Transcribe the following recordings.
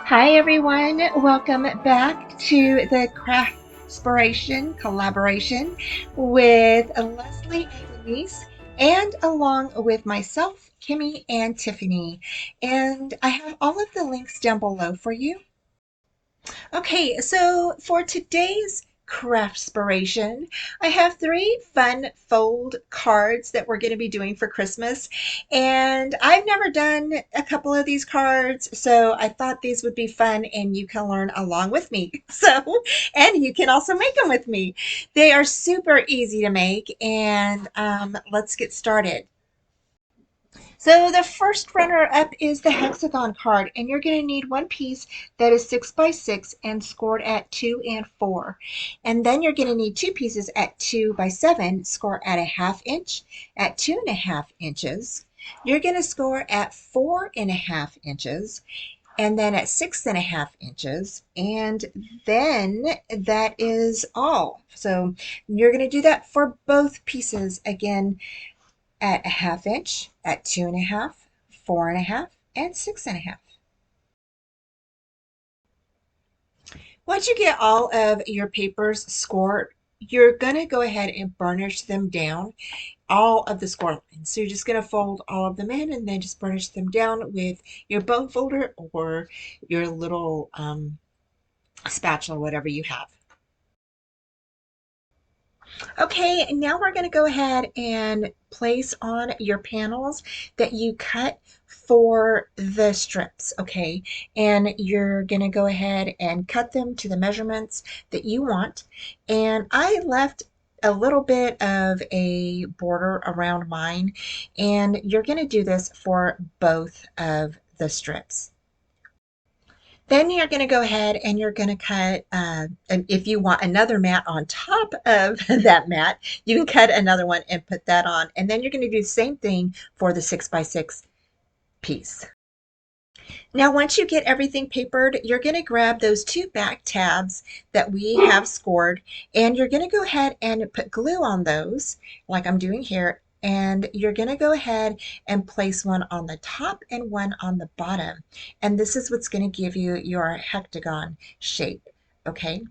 Hi everyone, welcome back to the CraftSpiration collaboration with Leslie and Denise, and along with myself, Kimmy and Tiffany. And I have all of the links down below for you. Okay, so for today's Craftspiration, I have three fun fold cards that we're going to be doing for Christmas. And I've never done a couple of these cards, so I thought these would be fun and you can learn along with me. And you can also make them with me. They are super easy to make, and let's get started. So the first runner up is the hexagon card, and you're going to need one piece that is 6 by 6 and scored at 2 and 4. And then you're going to need two pieces at 2 by 7, score at a ½ inch, at 2½ inches. You're going to score at 4½ inches, and then at 6½ inches, and then that is all. So you're going to do that for both pieces again at a ½ inch, at 2½, 4½, and 6½. Once you get all of your papers scored, you're going to go ahead and burnish them down, all of the score lines. So you're just going to fold all of them in and then just burnish them down with your bone folder or your little spatula, whatever you have. Okay, now we're going to go ahead and place on your panels that you cut for the strips, okay? And you're going to go ahead and cut them to the measurements that you want. And I left a little bit of a border around mine, and you're going to do this for both of the strips. Then you're going to go ahead and you're going to cut, if you want another mat on top of that mat, you can cut another one and put that on. And then you're going to do the same thing for the 6 by 6 piece. Now, once you get everything papered, you're going to grab those two back tabs that we have scored, and you're going to go ahead and put glue on those, like I'm doing here. And you're going to go ahead and place one on the top and one on the bottom. And this is what's going to give you your hexagon shape, okay?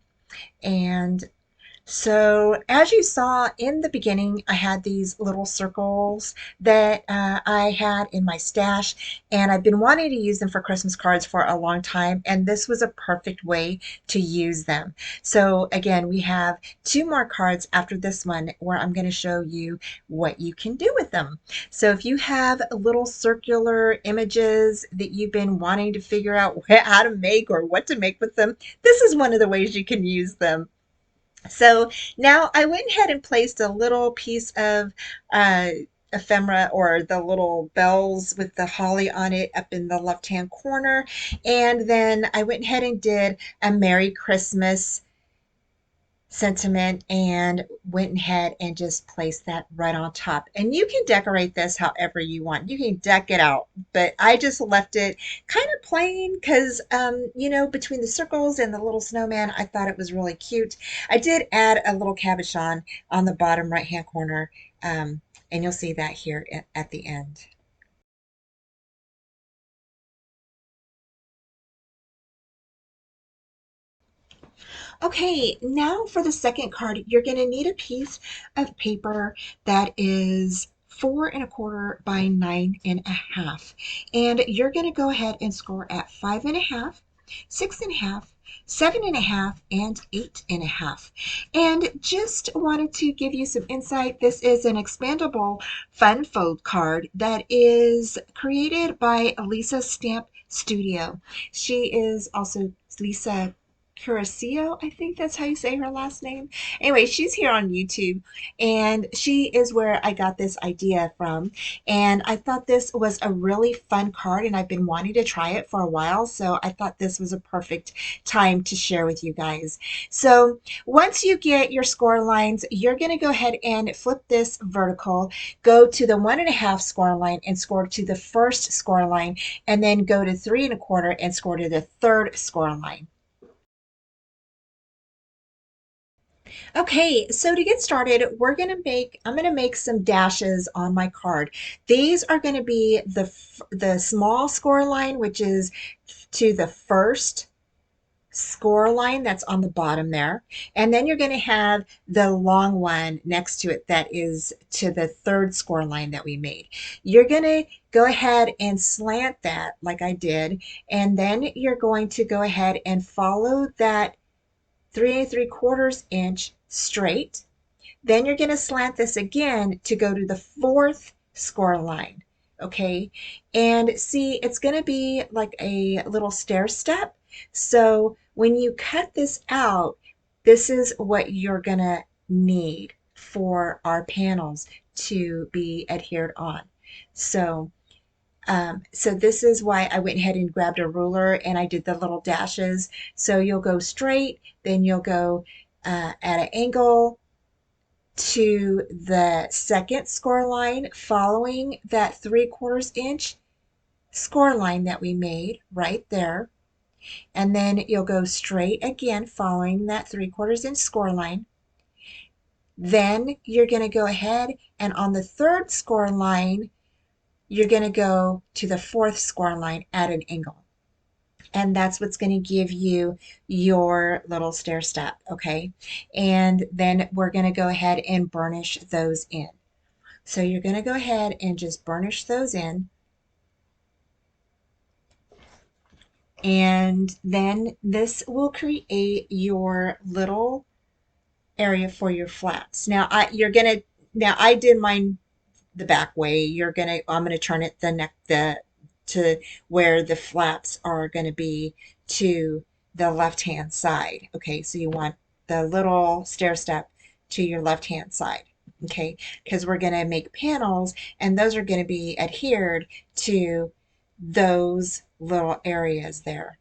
And so as you saw in the beginning, I had these little circles that I had in my stash, and I've been wanting to use them for Christmas cards for a long time, and this was a perfect way to use them. So again, we have two more cards after this one where I'm going to show you what you can do with them. So if you have little circular images that you've been wanting to figure out how to make or what to make with them, this is one of the ways you can use them. So now I went ahead and placed a little piece of uh, ephemera, or the little bells with the holly on it, up in the left-hand corner. And then I went ahead and did a Merry Christmas sentiment and went ahead and just placed that right on top. And you can decorate this however you want. You can deck it out, but I just left it kind of plain because, you know, between the circles and the little snowman, I thought it was really cute. I did add a little cabochon on the bottom right-hand corner, and you'll see that here at the end. Okay, now for the second card, you're going to need a piece of paper that is 4¼ by 9½. And you're going to go ahead and score at 5½, 6½, 7½, and 8½. And just wanted to give you some insight. This is an expandable fun fold card that is created by Lisa Stamp Studio. She is also Lisa Curacao, I think that's how you say her last name. Anyway, she's here on YouTube, and she is where I got this idea from. And I thought this was a really fun card, and I've been wanting to try it for a while, so I thought this was a perfect time to share with you guys. So once you get your score lines, you're going to go ahead and flip this vertical, go to the 1½ score line and score to the first score line, and then go to 3¼ and score to the third score line. Okay, so to get started, I'm gonna make some dashes on my card. These are gonna be the small score line, which is to the first score line that's on the bottom there. And then you're gonna have the long one next to it that is to the third score line that we made. You're gonna go ahead and slant that like I did, and then you're going to go ahead and follow that 3 3/4 inch straight. Then you're going to slant this again to go to the fourth score line. Okay. And see, it's going to be like a little stair step. So when you cut this out, this is what you're going to need for our panels to be adhered on. So this is why I went ahead and grabbed a ruler and I did the little dashes. So you'll go straight, then you'll go at an angle to the second score line, following that 3/4 inch score line that we made right there. And then you'll go straight again, following that 3/4 inch score line. Then you're going to go ahead and on the third score line, you're going to go to the fourth score line at an angle. And that's what's going to give you your little stair step, okay? And then we're going to go ahead and burnish those in. So you're going to go ahead and just burnish those in. And then this will create your little area for your flaps. Now I did mine the back way. I'm gonna turn it the to where the flaps are gonna be to the left hand side. Okay, so you want the little stair step to your left hand side. Okay, because we're gonna make panels and those are gonna be adhered to those little areas there.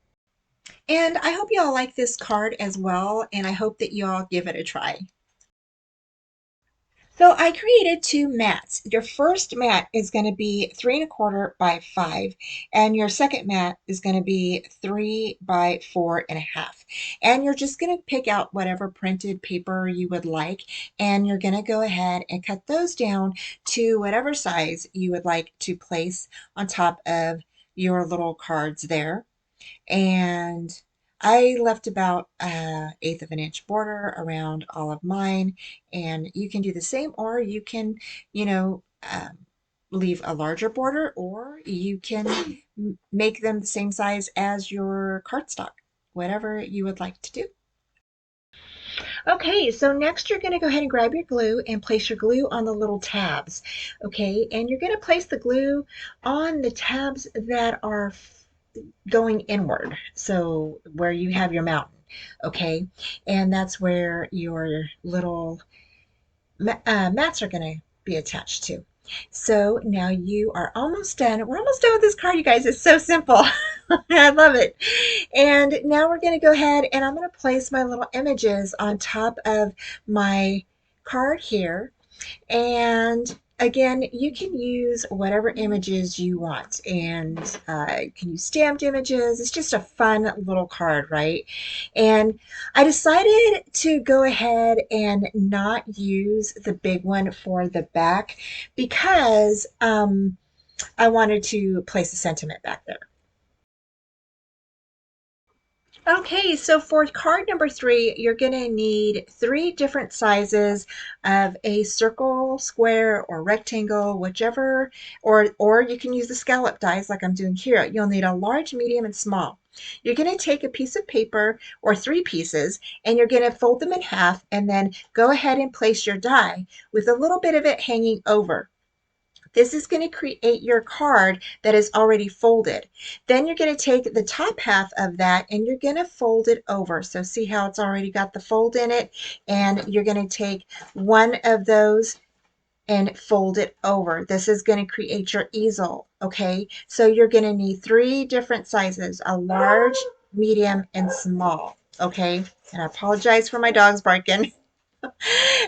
And I hope you all like this card as well, and I hope that you all give it a try. So I created two mats. Your first mat is going to be 3 1/4 by 5, and your second mat is going to be 3 by 4 1/2. And you're just going to pick out whatever printed paper you would like, and you're going to go ahead and cut those down to whatever size you would like to place on top of your little cards there. And I left about 1/8 of an inch border around all of mine, and you can do the same, or you can, you know, leave a larger border, or you can make them the same size as your cardstock, whatever you would like to do. Okay, so next you're going to go ahead and grab your glue and place your glue on the little tabs. Okay, and you're going to place the glue on the tabs that are going inward, so where you have your mountain, okay? And that's where your little mats are going to be attached to. So now you are almost done. We're almost done with this card, you guys. It's so simple. I love it. And now we're going to go ahead and I'm going to place my little images on top of my card here. And again, you can use whatever images you want, and you can use stamped images. It's just a fun little card, right? And I decided to go ahead and not use the big one for the back because I wanted to place a sentiment back there. Okay, so for card number 3, you're going to need 3 different sizes of a circle, square, or rectangle, whichever, or you can use the scallop dies like I'm doing here. You'll need a large, medium, and small. You're going to take a piece of paper or 3 pieces, and you're going to fold them in half, and then go ahead and place your die with a little bit of it hanging over. This is going to create your card that is already folded. Then you're going to take the top half of that and you're going to fold it over. So see how it's already got the fold in it? And you're going to take one of those and fold it over. This is going to create your easel, okay? So you're going to need 3 different sizes, a large, medium, and small, okay? And I apologize for my dogs barking.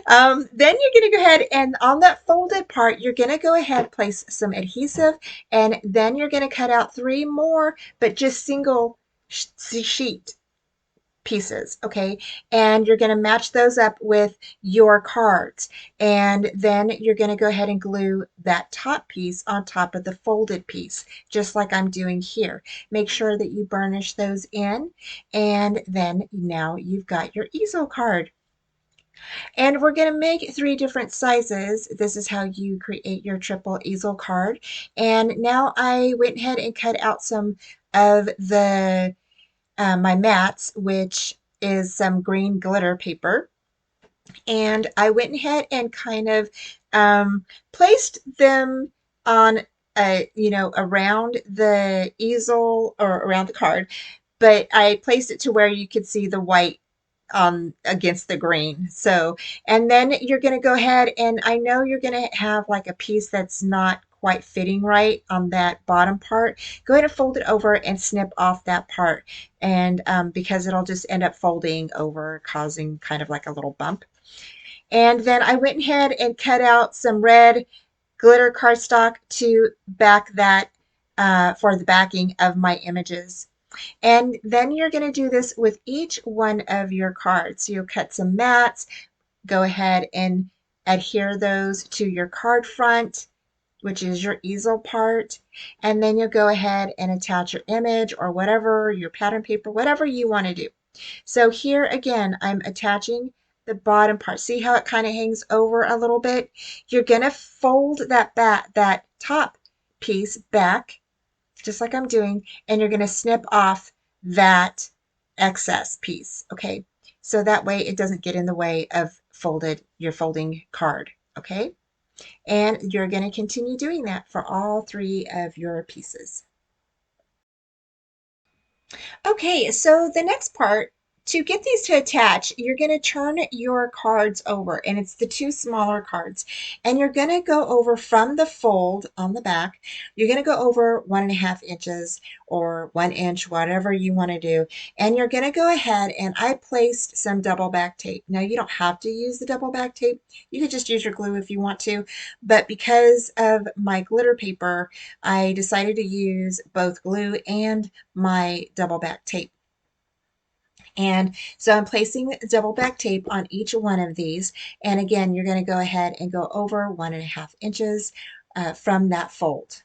Then you're going to go ahead and on that folded part, you're going to go ahead, place some adhesive, and then you're going to cut out 3 more, but just single sheet pieces, okay? And you're going to match those up with your cards. And then you're going to go ahead and glue that top piece on top of the folded piece, just like I'm doing here. Make sure that you burnish those in, and then now you've got your easel card. And we're going to make 3 different sizes. This is how you create your triple easel card. And now I went ahead and cut out some of the my mats, which is some green glitter paper. And I went ahead and kind of placed them on around the easel or around the card, but I placed it to where you could see the white against the green. So, and then you're going to go ahead, and I know you're going to have like a piece that's not quite fitting right on that bottom part. Go ahead and fold it over and snip off that part, and because it'll just end up folding over, causing kind of like a little bump. And then I went ahead and cut out some red glitter cardstock to back that for the backing of my images. And then you're going to do this with each one of your cards. You'll cut some mats, go ahead and adhere those to your card front, which is your easel part. And then you'll go ahead and attach your image or whatever, your pattern paper, whatever you want to do. So here again, I'm attaching the bottom part. See how it kind of hangs over a little bit? You're going to fold that top piece back, just like I'm doing, and you're going to snip off that excess piece, okay? So that way it doesn't get in the way of your folding card, okay? And you're going to continue doing that for all 3 of your pieces. Okay, so the next part, to get these to attach, you're going to turn your cards over, and it's the 2 smaller cards. And you're going to go over from the fold on the back, you're going to go over 1.5 inches or 1 inch, whatever you want to do. And you're going to go ahead, and I placed some double back tape. Now, you don't have to use the double back tape. You could just use your glue if you want to. But because of my glitter paper, I decided to use both glue and my double back tape. And so I'm placing double back tape on each one of these. And again, you're going to go ahead and go over 1.5 inches from that fold.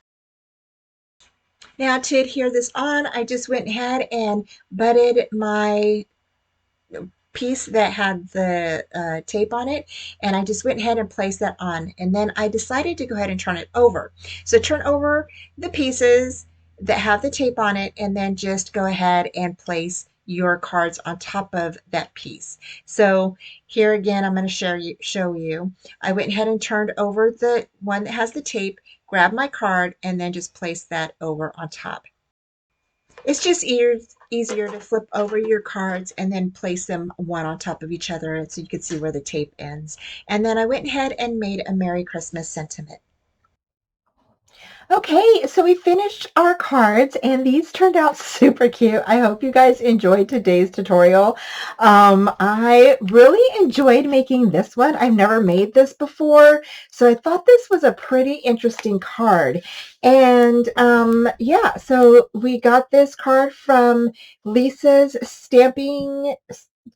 Now to adhere this on, I just went ahead and butted my piece that had the tape on it, and I just went ahead and placed that on, and then I decided to go ahead and turn it over. So turn over the pieces that have the tape on it, and then just go ahead and place your cards on top of that piece. So here again, I'm going to show you. I went ahead and turned over the one that has the tape, grabbed my card, and then just placed that over on top. It's just easier to flip over your cards and then place them one on top of each other so you can see where the tape ends. And then I went ahead and made a Merry Christmas sentiment. Okay, so we finished our cards and these turned out super cute. I hope you guys enjoyed today's tutorial. I really enjoyed making this one. I've never made this before, so I thought this was a pretty interesting card. And yeah, so we got this card from Lisa's stamping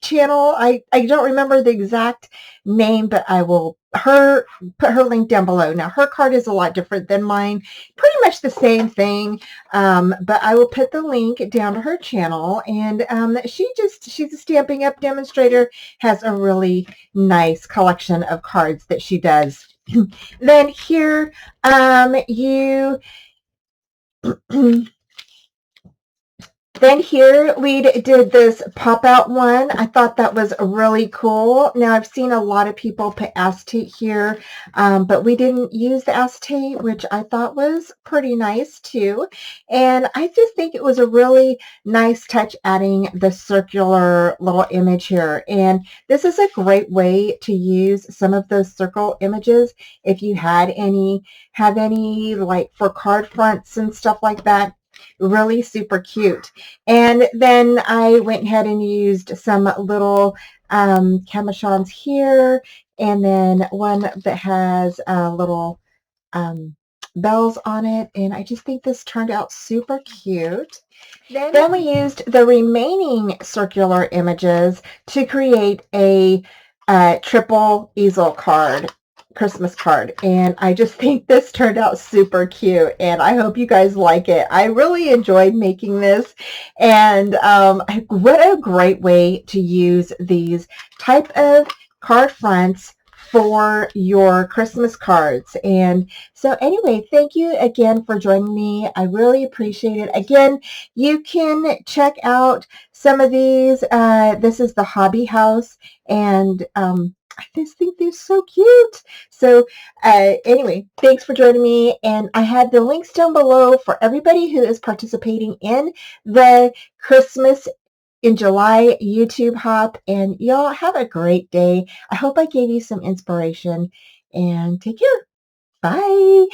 channel. I don't remember the exact name, but I will put her link down below. Now her card is a lot different than mine, pretty much the same thing, but I will put the link down to her channel. And she's a Stampin' Up demonstrator, has a really nice collection of cards that she does. Then here Then here we did this pop-out one. I thought that was really cool. Now I've seen a lot of people put acetate here, but we didn't use the acetate, which I thought was pretty nice too. And I just think it was a really nice touch adding the circular little image here. And this is a great way to use some of those circle images if you have any like for card fronts and stuff like that. Really super cute. And then I went ahead and used some little cabochons here, and then one that has a little bells on it, and I just think this turned out super cute. Then we used the remaining circular images to create a triple easel card, Christmas card, and I just think this turned out super cute, and I hope you guys like it. I really enjoyed making this, and what a great way to use these type of card fronts for your Christmas cards. And so anyway, thank you again for joining me. I really appreciate it. Again, you can check out some of these. This is the Hobby House, and I just think they're so cute. So anyway, thanks for joining me, and I had the links down below for everybody who is participating in the Christmas in July YouTube hop, and y'all have a great day. I hope I gave you some inspiration, and take care. Bye.